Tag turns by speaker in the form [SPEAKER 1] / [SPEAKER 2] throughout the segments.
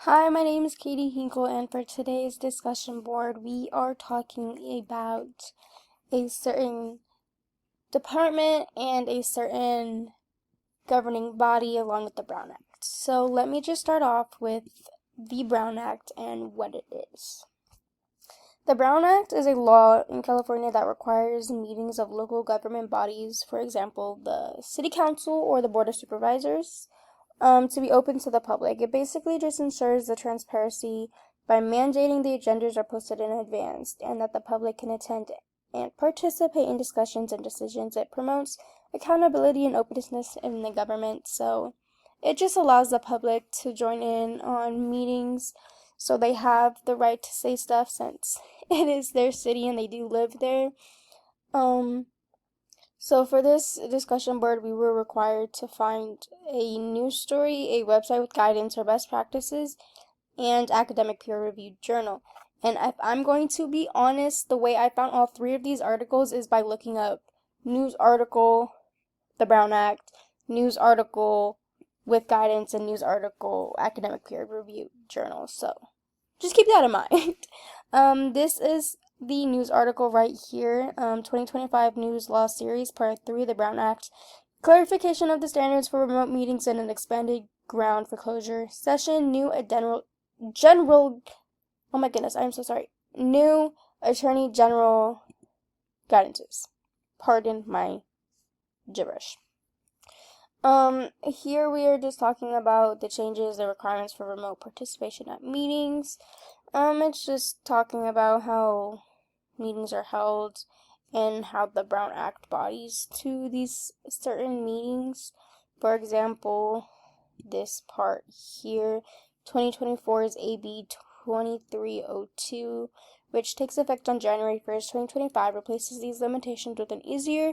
[SPEAKER 1] Hi, my name is Katie Hinkle, and for today's discussion board, we are talking about a certain department and a certain governing body along with the Brown Act. So let me just start off with the Brown Act and what it is. The Brown Act is a law in California that requires meetings of local government bodies, for example, the City Council or the Board of Supervisors, to be open to the public. It basically just ensures the transparency by mandating the agendas are posted in advance and that the public can attend and participate in discussions and decisions. It promotes accountability and openness in the government, so it just allows the public to join in on meetings so they have the right to say stuff since it is their city and they do live there. So for this discussion board, we were required to find a news story, a website with guidance or best practices, and academic peer-reviewed journal. And if I'm going to be honest, the way I found all three of these articles is by looking up news article, the Brown Act, news article with guidance, and news article, academic peer-reviewed journal. So just keep that in mind. This is the news article right here, 2025 News Law Series, Part 3, the Brown Act. Clarification of the standards for remote meetings and an expanded ground for closure session. New oh my goodness, I'm so sorry. New Attorney General guidances. Pardon my gibberish. Here we are just talking about the changes, the requirements for remote participation at meetings. It's just talking about how meetings are held and how the Brown Act bodies to these certain meetings. For example, this part here, 2024 is AB 2302, which takes effect on January 1st, 2025, replaces these limitations with an easier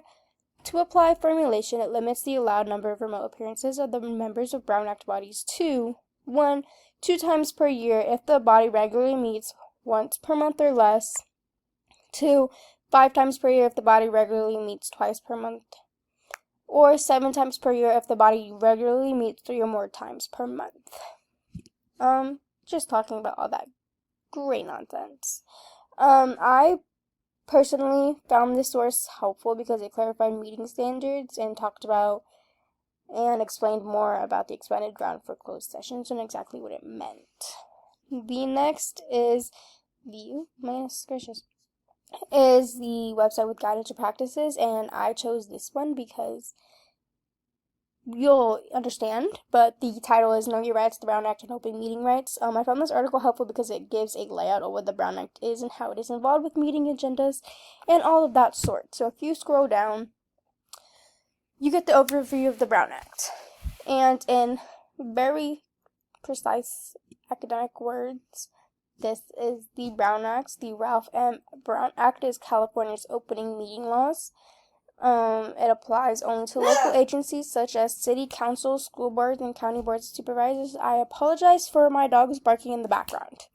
[SPEAKER 1] to apply formulation. It limits the allowed number of remote appearances of the members of Brown Act bodies to 1, 2 times per year if the body regularly meets once per month or less, 2, 5 times per year if the body regularly meets twice per month, or 7 times per year if the body regularly meets 3 or more times per month. Just talking about all that great nonsense. I personally found this source helpful because it clarified meeting standards and talked about and explained more about the expanded ground for closed sessions and exactly what it meant. The next is the website with guidance to practices, and I chose this one because you'll understand, but the title is Know Your Rights, the Brown Act, and Open Meeting Rights. I found this article helpful because it gives a layout of what the Brown Act is and how it is involved with meeting agendas and all of that sort. So if you scroll down, you get the overview of the Brown Act. And in very precise academic words, this is the Brown Act. The Ralph M. Brown Act is California's opening meeting laws. It applies only to local agencies such as city councils, school boards, and county boards of supervisors. I apologize for my dogs barking in the background.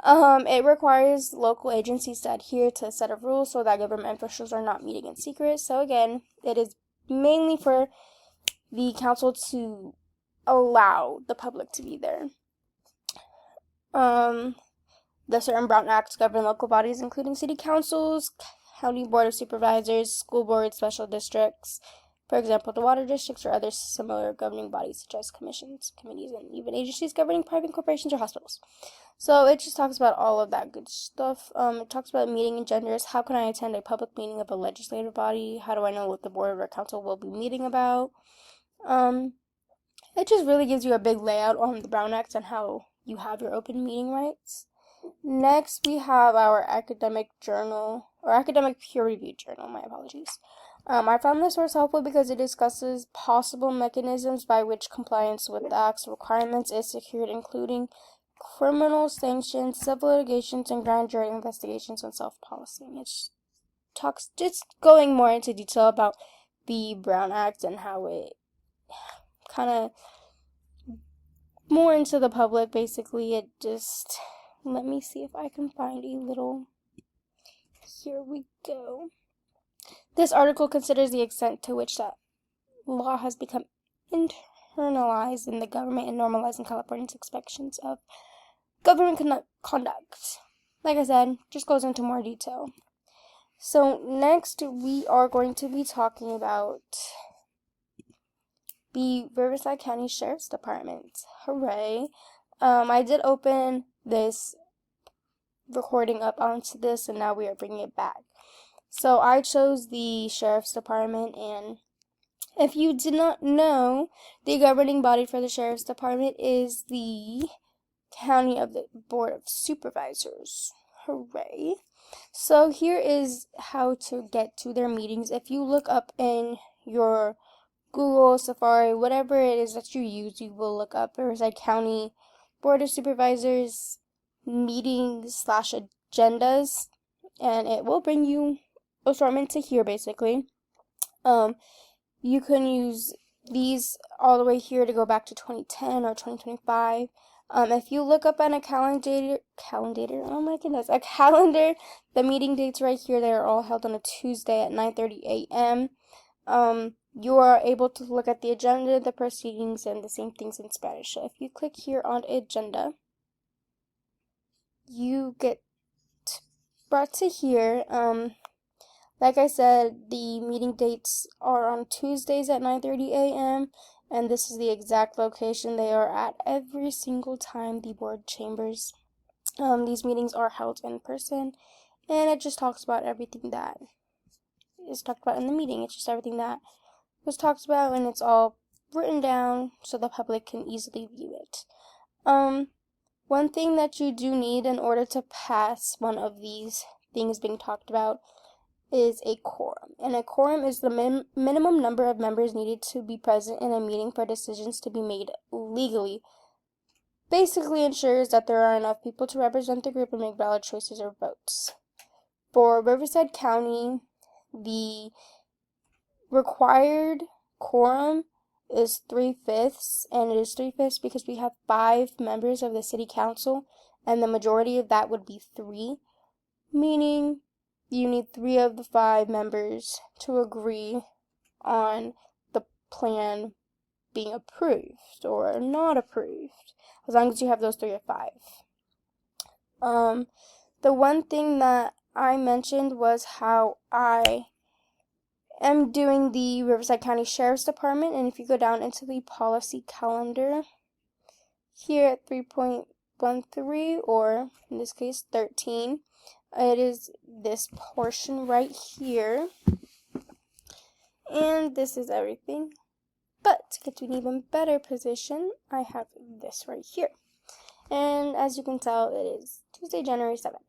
[SPEAKER 1] It requires local agencies to adhere to a set of rules so that government officials are not meeting in secret. So again, it is mainly for the council to allow the public to be there. The certain Brown Acts govern local bodies, including city councils, county board of supervisors, school boards, special districts, for example, the water districts or other similar governing bodies such as commissions, committees, and even agencies governing private corporations or hospitals. So it just talks about all of that good stuff. It talks about meeting agendas. How can I attend a public meeting of a legislative body? How do I know what the board or council will be meeting about? It just really gives you a big layout on the Brown Act and how you have your open meeting rights. Next, we have our academic journal, or academic peer-reviewed journal, my apologies. I found this source helpful because it discusses possible mechanisms by which compliance with the Act's requirements is secured, including criminal sanctions, civil litigations, and grand jury investigations on self-policing. It talks just going more into detail about the Brown Act and how it kind of more into the public, basically. It just, let me see if I can find a little, here we go. This article considers the extent to which that law has become internalized in the government and normalized in California's inspections of government conduct. Like I said, just goes into more detail. So next we are going to be talking about the Riverside County Sheriff's Department. Hooray. I did open this recording up onto this, and now we are bringing it back. So I chose the Sheriff's Department, and if you did not know, the governing body for the Sheriff's Department is the County of the Board of Supervisors. Hooray. So here is how to get to their meetings. If you look up in your Google, Safari, whatever it is that you use, you will look up Riverside County Board of Supervisors meetings / agendas, and it will bring you assortment to here, basically. You can use these all the way here to go back to 2010 or 2025. If you look up on a calendar, oh my goodness, a calendar, the meeting dates right here, they are all held on a Tuesday at 9:30 a.m. You are able to look at the agenda, the proceedings, and the same things in Spanish. So if you click here on agenda, you get brought to here. Like I said, the meeting dates are on Tuesdays at 9:30 a.m. and this is the exact location they are at every single time, the board chambers. These meetings are held in person, and it just talks about everything that is talked about in the meeting. It's just everything that was talked about, and it's all written down so the public can easily view it. One thing that you do need in order to pass one of these things being talked about is a quorum. And a quorum is the minimum number of members needed to be present in a meeting for decisions to be made legally. Basically ensures that there are enough people to represent the group and make valid choices or votes. For Riverside County, the required quorum is 3/5, and it is 3/5 because we have 5 members of the city council, and the majority of that would be 3, meaning you need 3 of the 5 members to agree on the plan being approved or not approved, as long as you have those 3 of 5. The one thing that I mentioned was how I am doing the Riverside County Sheriff's Department, and if you go down into the policy calendar, here at 3.13, or in this case 13, it is this portion right here, and this is everything. But to get to an even better position, I have this right here, and as you can tell, it is Tuesday, January 7th.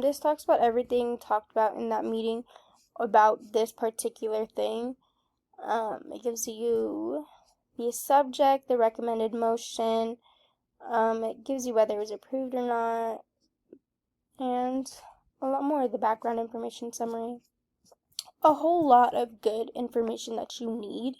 [SPEAKER 1] This talks about everything talked about in that meeting about this particular thing. It gives you the subject, the recommended motion, it gives you whether it was approved or not, and a lot more, the background information summary. A whole lot of good information that you need.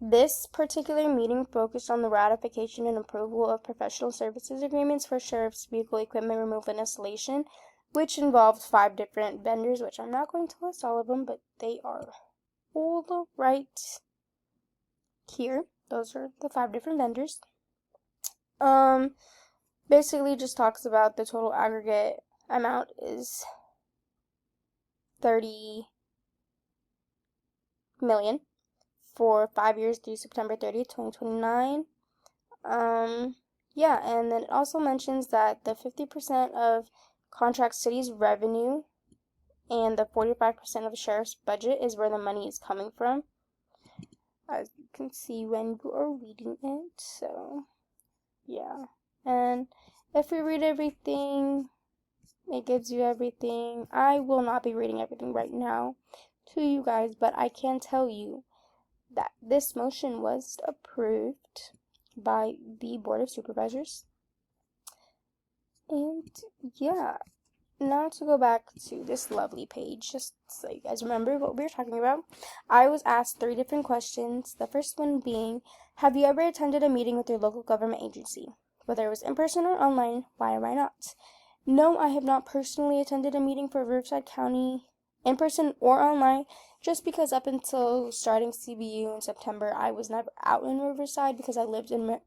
[SPEAKER 1] This particular meeting focused on the ratification and approval of professional services agreements for sheriff's vehicle equipment removal and installation, which involved 5 different vendors, which I'm not going to list all of them, but they are all right here. Those are the 5 different vendors. Basically just talks about the total aggregate amount is $30 million for 5 years through September 30th, 2029. Yeah, and then it also mentions that the 50% of contract city's revenue and the 45% of the sheriff's budget is where the money is coming from, as you can see when you are reading it. So yeah, and if we read everything, it gives you everything. I will not be reading everything right now to you guys, but I can tell you that this motion was approved by the Board of Supervisors. And yeah, now to go back to this lovely page, just so you guys remember what we were talking about, I was asked 3 different questions. The first one being, have you ever attended a meeting with your local government agency? Whether it was in person or online, why or why not? No, I have not personally attended a meeting for Riverside County in person or online. just because up until starting CBU in September, I was never out in Riverside because I lived in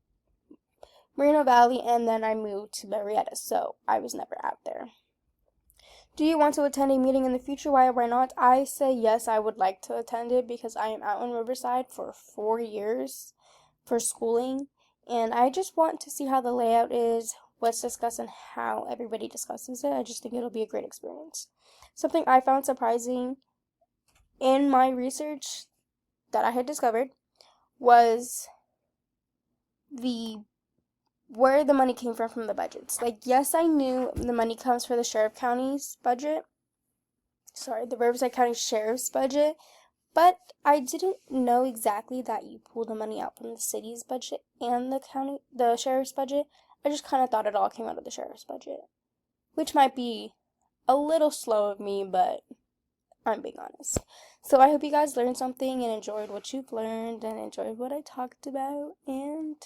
[SPEAKER 1] Moreno Valley and then I moved to Marietta, so I was never out there. Do you want to attend a meeting in the future? Why or why not? I say yes, I would like to attend it because I am out in Riverside for 4 years for schooling, and I just want to see how the layout is, what's discussed, and how everybody discusses it. I just think it'll be a great experience. Something I found surprising in my research that I had discovered was where the money came from the budgets. Like, yes, I knew the money comes for the the Riverside County Sheriff's budget, but I didn't know exactly that you pull the money out from the city's budget and the sheriff's budget. I just kind of thought it all came out of the sheriff's budget, which might be a little slow of me, but I'm being honest. So I hope you guys learned something and enjoyed what you've learned and enjoyed what I talked about, and